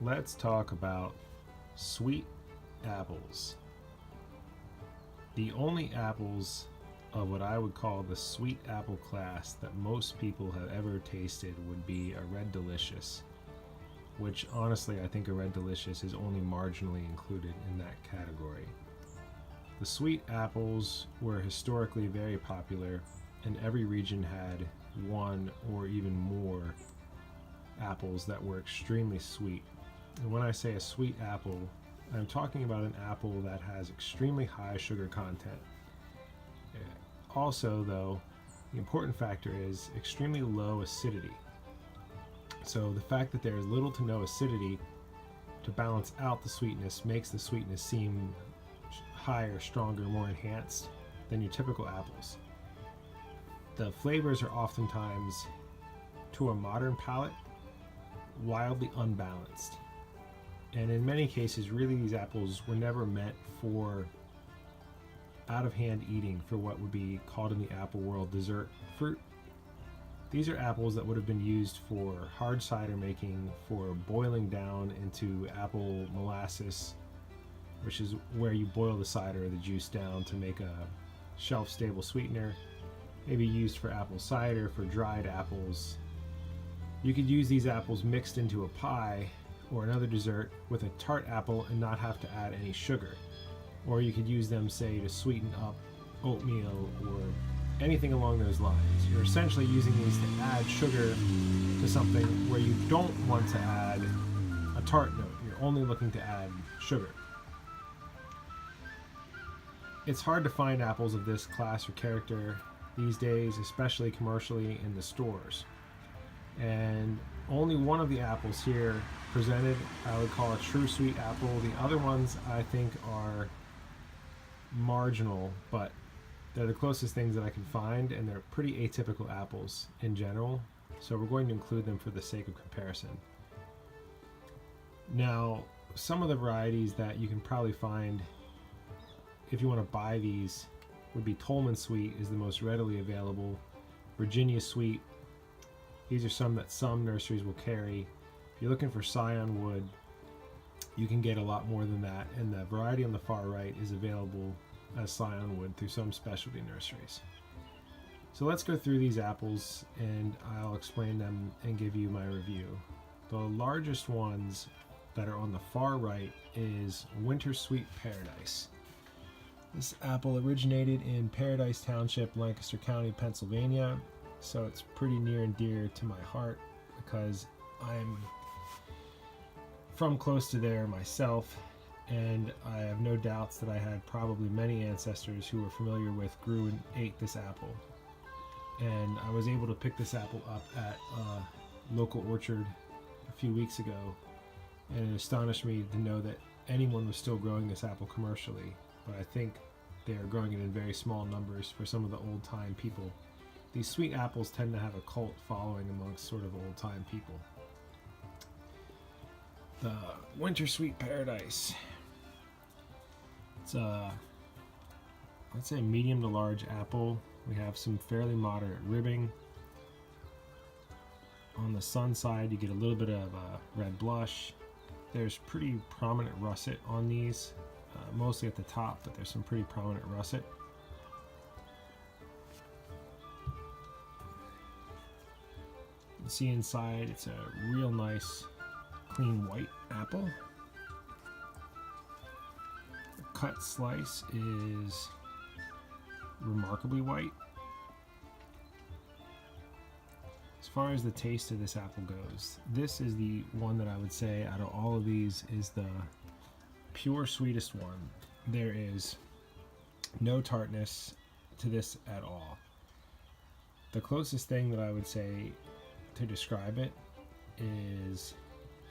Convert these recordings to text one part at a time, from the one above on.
let's talk about sweet apples. The only apples of what I would call the sweet apple class that most people have ever tasted would be a Red Delicious, which honestly I think a Red Delicious is only marginally included in that category. The sweet apples were historically very popular, and every region had one or even more apples that were extremely sweet. And when I say a sweet apple, I'm talking about an apple that has extremely high sugar content. Also, though, the important factor is extremely low acidity. So the fact that there is little to no acidity to balance out the sweetness makes the sweetness seem higher, stronger, more enhanced than your typical apples. The flavors are oftentimes, to a modern palate, wildly unbalanced. And in many cases, really, these apples were never meant for out-of-hand eating for what would be called in the apple world dessert fruit. These are apples that would have been used for hard cider making, for boiling down into apple molasses, which is where you boil the cider or the juice down to make a shelf-stable sweetener. Maybe used for apple cider, for dried apples. You could use these apples mixed into a pie or another dessert with a tart apple and not have to add any sugar. Or you could use them, say, to sweeten up oatmeal or anything along those lines. You're essentially using these to add sugar to something where you don't want to add a tart note. You're only looking to add sugar. It's hard to find apples of this class or character these days, especially commercially in the stores. And only one of the apples here presented I would call a true sweet apple. The other ones I think are marginal, but they're the closest things that I can find, and they're pretty atypical apples in general, so we're going to include them for the sake of comparison. Now, some of the varieties that you can probably find if you want to buy these would be Tolman Sweet is the most readily available, Virginia Sweet. These are some that some nurseries will carry. If you're looking for scionwood, you can get a lot more than that, and the variety on the far right is available as scionwood through some specialty nurseries. So let's go through these apples and I'll explain them and give you my review. The largest ones that are on the far right is Winter Sweet Paradise. This apple originated in Paradise Township, Lancaster County, Pennsylvania, so it's pretty near and dear to my heart because I'm from close to there myself, and I have no doubts that I had probably many ancestors who were familiar with, grew, and ate this apple. And I was able to pick this apple up at a local orchard a few weeks ago, and it astonished me to know that anyone was still growing this apple commercially, but I think they are growing it in very small numbers for some of the old-time people. These sweet apples tend to have a cult following amongst sort of old-time people. The Winter Sweet Paradise. It's a, let's say, medium to large apple. We have some fairly moderate ribbing. On the sun side, you get a little bit of red blush. There's pretty prominent russet on these, mostly at the top, but there's some pretty prominent russet. You can see inside, it's a real nice, clean white apple. The cut slice is remarkably white. As far as the taste of this apple goes, this is the one that I would say out of all of these is the pure sweetest one. There is no tartness to this at all. The closest thing that I would say to describe it is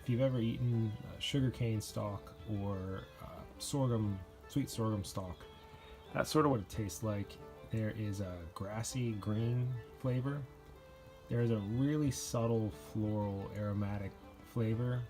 if you've ever eaten sugarcane stalk or sorghum, sweet sorghum stalk, that's sort of what it tastes like. There is a grassy green flavor. There is a really subtle floral aromatic flavor,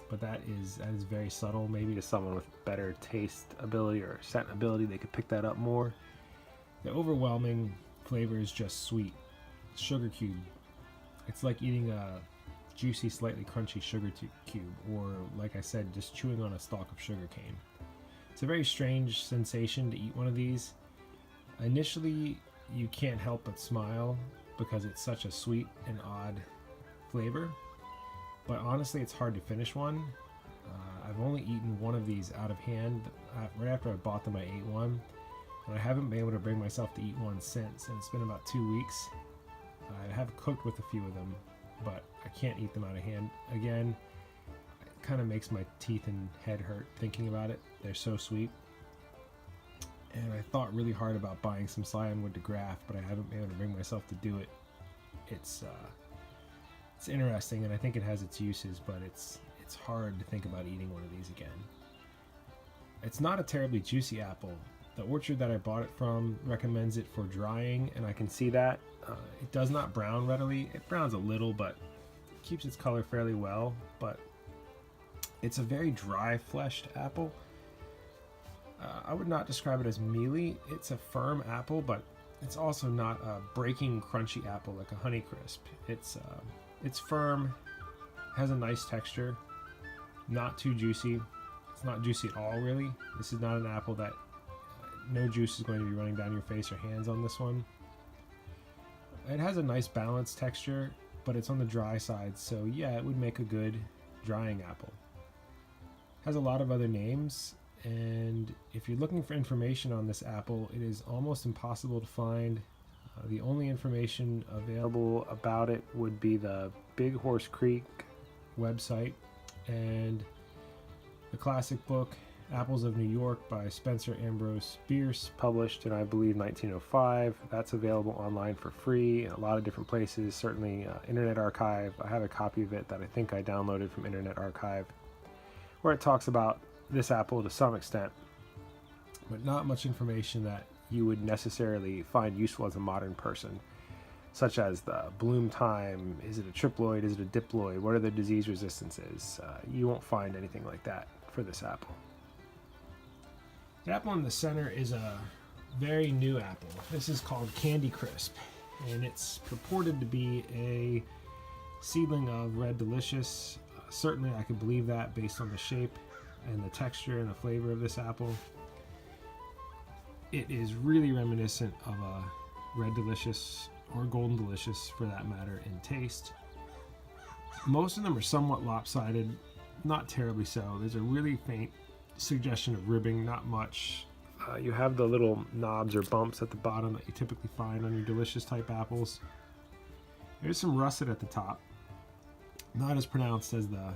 but that is very subtle. Maybe to someone with better taste ability or scent ability, they could pick that up more. The overwhelming flavor is just sweet. Sugar cube. It's like eating a juicy, slightly crunchy sugar cube, or like I said, just chewing on a stalk of sugar cane. It's a very strange sensation to eat one of these. Initially, you can't help but smile because it's such a sweet and odd flavor, but honestly, it's hard to finish one. I've only eaten one of these out of hand. Right after I bought them, I ate one, and I haven't been able to bring myself to eat one since, and it's been about 2 weeks. I have cooked with a few of them, but I can't eat them out of hand again. It kind of makes my teeth and head hurt thinking about it. They're so sweet. And I thought really hard about buying some scionwood to graft, but I haven't been able to bring myself to do it. It's interesting, and I think it has its uses, but it's hard to think about eating one of these again. It's not a terribly juicy apple. The orchard that I bought it from recommends it for drying, and I can see that. It does not brown readily. It browns a little, but keeps its color fairly well. But it's a very dry fleshed apple. I would not describe it as mealy. It's a firm apple, but it's also not a breaking crunchy apple like a Honeycrisp. It's firm, has a nice texture, not too juicy. It's not juicy at all, really. This is not an apple that no juice is going to be running down your face or hands on this one. It has a nice balanced texture, but it's on the dry side, so yeah, it would make a good drying apple. Has a lot of other names, and if you're looking for information on this apple, it is almost impossible to find. The only information available about it would be the Big Horse Creek website and the classic book Apples of New York by Spencer Ambrose Beach, published in, I believe, 1905. That's available online for free in a lot of different places, certainly Internet Archive. I have a copy of it that I think I downloaded from Internet Archive, where it talks about this apple to some extent, but not much information that you would necessarily find useful as a modern person, such as the bloom time, is it a triploid, is it a diploid, what are the disease resistances. You won't find anything like that for this apple. The apple in the center is a very new apple. This is called CandyCrisp, and it's purported to be a seedling of Red Delicious. Certainly I could believe that based on the shape and the texture and the flavor of this apple. It is really reminiscent of a Red Delicious or Golden Delicious for that matter in taste. Most of them are somewhat lopsided, not terribly so. There's a really faint suggestion of ribbing, not much. You have the little knobs or bumps at the bottom that you typically find on your delicious type apples. There's some russet at the top, not as pronounced as the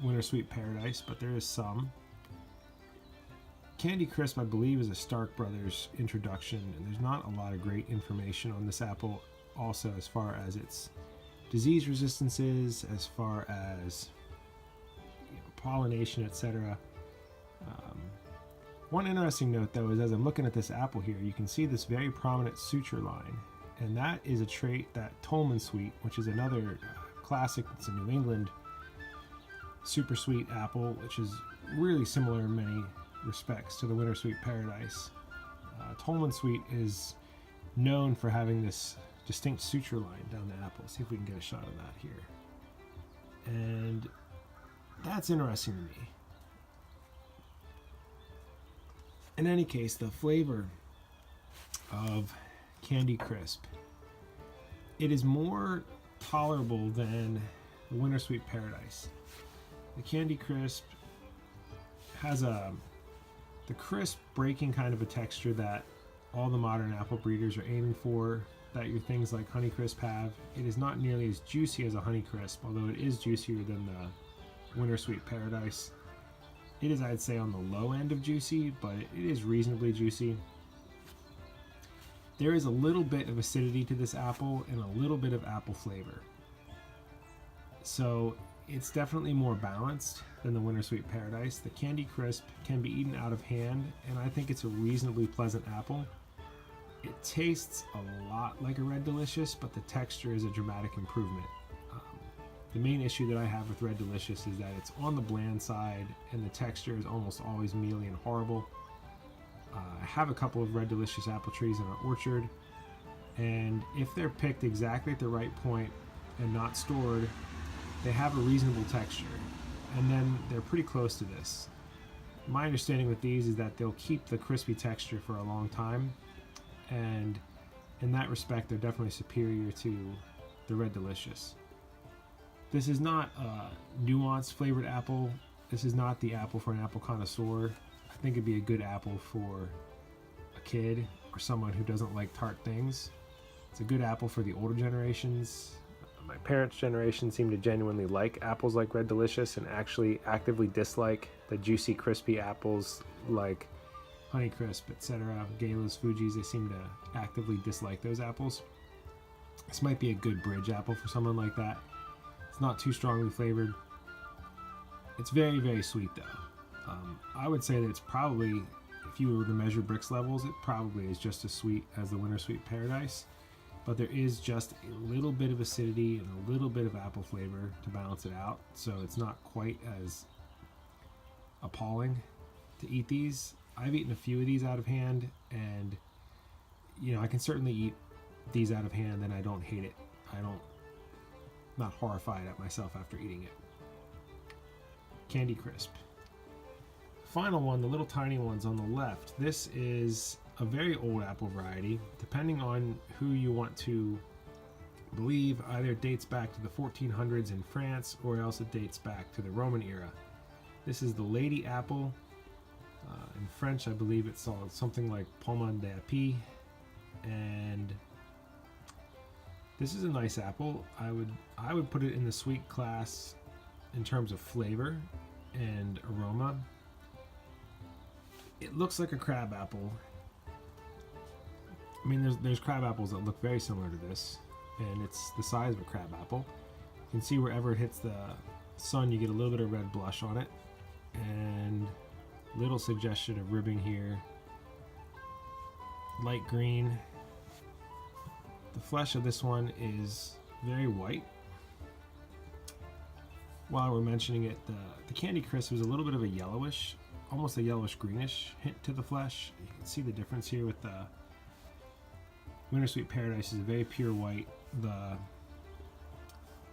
Winter Sweet Paradise, but there is some. CandyCrisp, I believe, is a Stark Brothers introduction, and there's not a lot of great information on this apple also as far as its disease resistances, as far as pollination, etc. One interesting note, though, is as I'm looking at this apple here, you can see this very prominent suture line, and that is a trait that Tolman Sweet, which is another classic, it's a New England super sweet apple, which is really similar in many respects to the Winter Sweet Paradise. Tolman Sweet is known for having this distinct suture line down the apple. See if we can get a shot of that here. And that's interesting to me. In any case, the flavor of CandyCrisp, it is more tolerable than the Winter Sweet Paradise. The CandyCrisp has the crisp breaking kind of a texture that all the modern apple breeders are aiming for, that your things like Honeycrisp have. It is not nearly as juicy as a Honeycrisp, although it is juicier than the Winter Sweet Paradise. It is, I'd say, on the low end of juicy, but it is reasonably juicy. There is a little bit of acidity to this apple and a little bit of apple flavor. So it's definitely more balanced than the Winter Sweet Paradise. The CandyCrisp can be eaten out of hand, and I think it's a reasonably pleasant apple. It tastes a lot like a Red Delicious, but the texture is a dramatic improvement. The main issue that I have with Red Delicious is that it's on the bland side, and the texture is almost always mealy and horrible. I have a couple of Red Delicious apple trees in our orchard, and if they're picked exactly at the right point and not stored they have a reasonable texture, and then they're pretty close to this. My understanding with these is that they'll keep the crispy texture for a long time, and in that respect they're definitely superior to the Red Delicious. This is not a nuanced flavored apple. This is not the apple for an apple connoisseur. I think it'd be a good apple for a kid or someone who doesn't like tart things. It's a good apple for the older generations. My parents' generation seemed to genuinely like apples like Red Delicious and actually actively dislike the juicy, crispy apples like Honeycrisp, etc., Galos, Fuji's. They seem to actively dislike those apples. This might be a good bridge apple for someone like that. It's not too strongly flavored. It's very, very sweet though. I would say that it's probably, if you were to measure brix levels, it probably is just as sweet as the Winter Sweet Paradise, but there is just a little bit of acidity and a little bit of apple flavor to balance it out, so it's not quite as appalling to eat these. I've eaten a few of these out of hand, and I can certainly eat these out of hand and I don't hate it. Not horrified at myself after eating it. CandyCrisp. Final one, the little tiny ones on the left. This is a very old apple variety. Depending on who you want to believe, either it dates back to the 1400s in France or else it dates back to the Roman era. This is the lady apple. In French, I believe it's something like Pomme d'Api, and this is a nice apple. I would put it in the sweet class in terms of flavor and aroma. It looks like a crab apple. I mean, there's crab apples that look very similar to this, and it's the size of a crab apple. You can see wherever it hits the sun, you get a little bit of red blush on it, and little suggestion of ribbing here. Light green. The flesh of this one is very white. While we're mentioning it, the CandyCrisp is a little bit of a yellowish, almost a yellowish greenish hint to the flesh. You can see the difference here with the Winter Sweet Paradise is a very pure white. The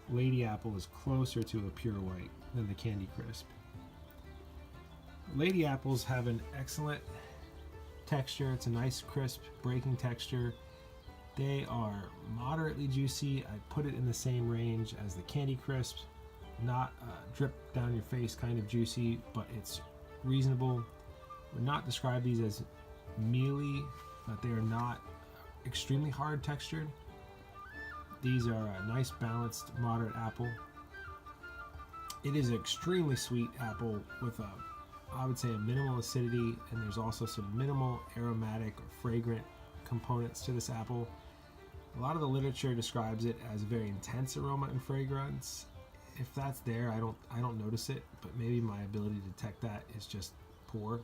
Lady Apple is closer to a pure white than the CandyCrisp. Lady Apples have an excellent texture. It's a nice crisp breaking texture. They are moderately juicy. I put it in the same range as the CandyCrisp. Not drip down your face kind of juicy, but it's reasonable. Would not describe these as mealy, but they are not extremely hard textured. These are a nice balanced moderate apple. It is an extremely sweet apple with I would say a minimal acidity, and there's also some minimal aromatic or fragrant components to this apple. A lot of the literature describes it as a very intense aroma and fragrance. If that's there, I don't notice it, but maybe my ability to detect that is just poor.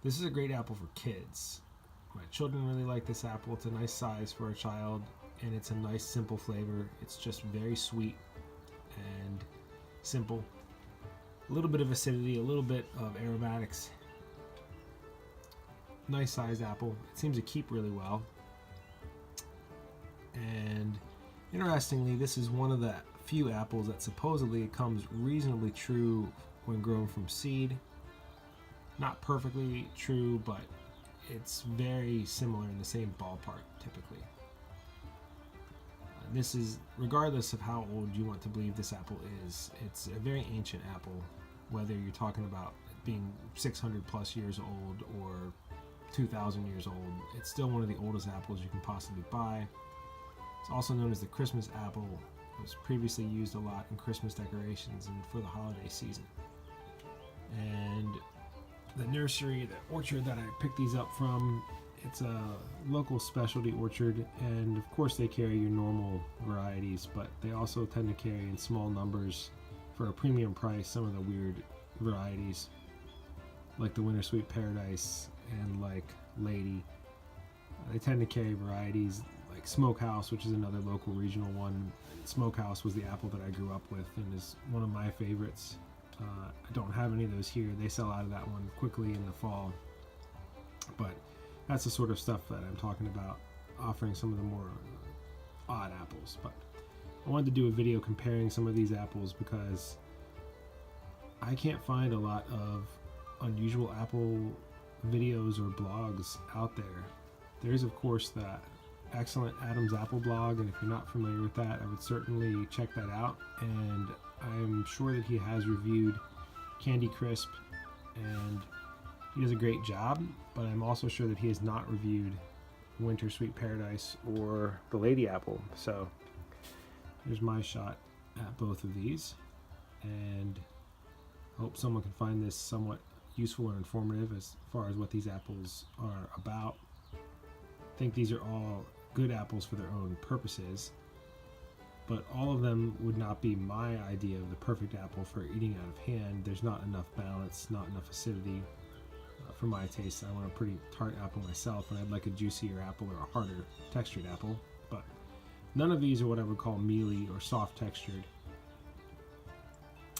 This is a great apple for kids. My children really like this apple. It's a nice size for a child, and it's a nice simple flavor. It's just very sweet and simple. A little bit of acidity, a little bit of aromatics. Nice sized apple. It seems to keep really well. And interestingly, this is one of the few apples that supposedly comes reasonably true when grown from seed. Not perfectly true, but it's very similar in the same ballpark typically. This is, regardless of how old you want to believe this apple is, it's a very ancient apple, whether you're talking about it being 600 plus years old or 2,000 years old. It's still one of the oldest apples you can possibly buy. It's also known as the Christmas apple. It was previously used a lot in Christmas decorations and for the holiday season. And the nursery, the orchard that I picked these up from, it's a local specialty orchard, and of course they carry your normal varieties, but they also tend to carry in small numbers for a premium price some of the weird varieties, like the Winter Sweet Paradise and like Lady. They tend to carry varieties like Smokehouse, which is another local regional one. Smokehouse was the apple that I grew up with and is one of my favorites. I don't have any of those here. They sell out of that one quickly in the fall, but that's the sort of stuff that I'm talking about, offering some of the more odd apples. But I wanted to do a video comparing some of these apples because I can't find a lot of unusual apple videos or blogs out there. There's of course that excellent Adam's Apple blog, and if you're not familiar with that, I would certainly check that out. And I'm sure that he has reviewed CandyCrisp, and he does a great job, but I'm also sure that he has not reviewed Winter Sweet Paradise or the Lady Apple. So there's my shot at both of these, and I hope someone can find this somewhat useful and informative as far as what these apples are about. I think these are all good apples for their own purposes, but all of them would not be my idea of the perfect apple for eating out of hand. There's not enough balance, not enough acidity. For my taste, I want a pretty tart apple myself, and I'd like a juicier apple or a harder textured apple, but none of these are what I would call mealy or soft textured,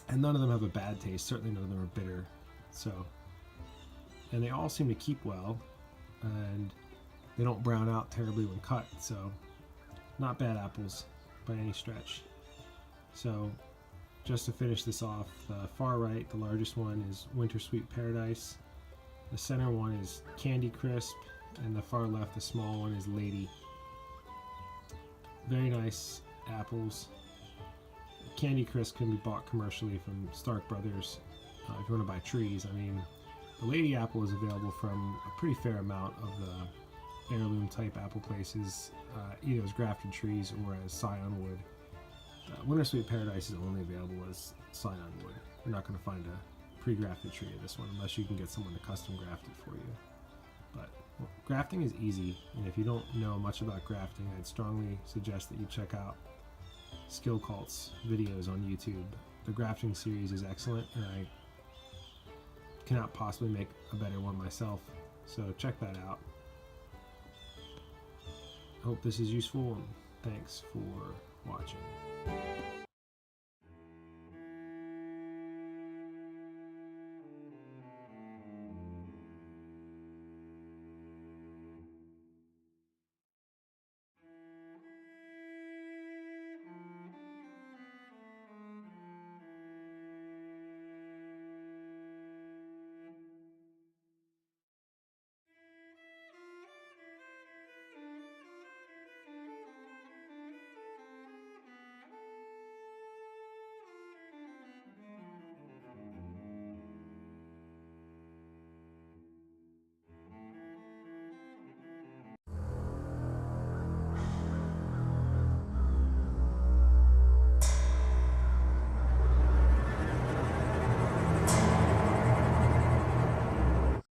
and none of them have a bad taste. Certainly none of them are bitter. So, and they all seem to keep well, and they don't brown out terribly when cut, so not bad apples by any stretch. So just to finish this off, the far right, the largest one, is Winter Sweet Paradise. The center one is CandyCrisp, and the far left, the small one, is Lady. Very nice apples. CandyCrisp can be bought commercially from Stark Brothers if you want to buy trees. I mean, the Lady apple is available from a pretty fair amount of the Heirloom type apple places, either as grafted trees or as scionwood. Winter Sweet Paradise is only available as scionwood. You're not going to find a pre-grafted tree of this one unless you can get someone to custom graft it for you. But well, grafting is easy, and if you don't know much about grafting, I'd strongly suggest that you check out SkillCult's videos on YouTube. The grafting series is excellent, and I cannot possibly make a better one myself, so check that out. Hope this is useful, and thanks for watching.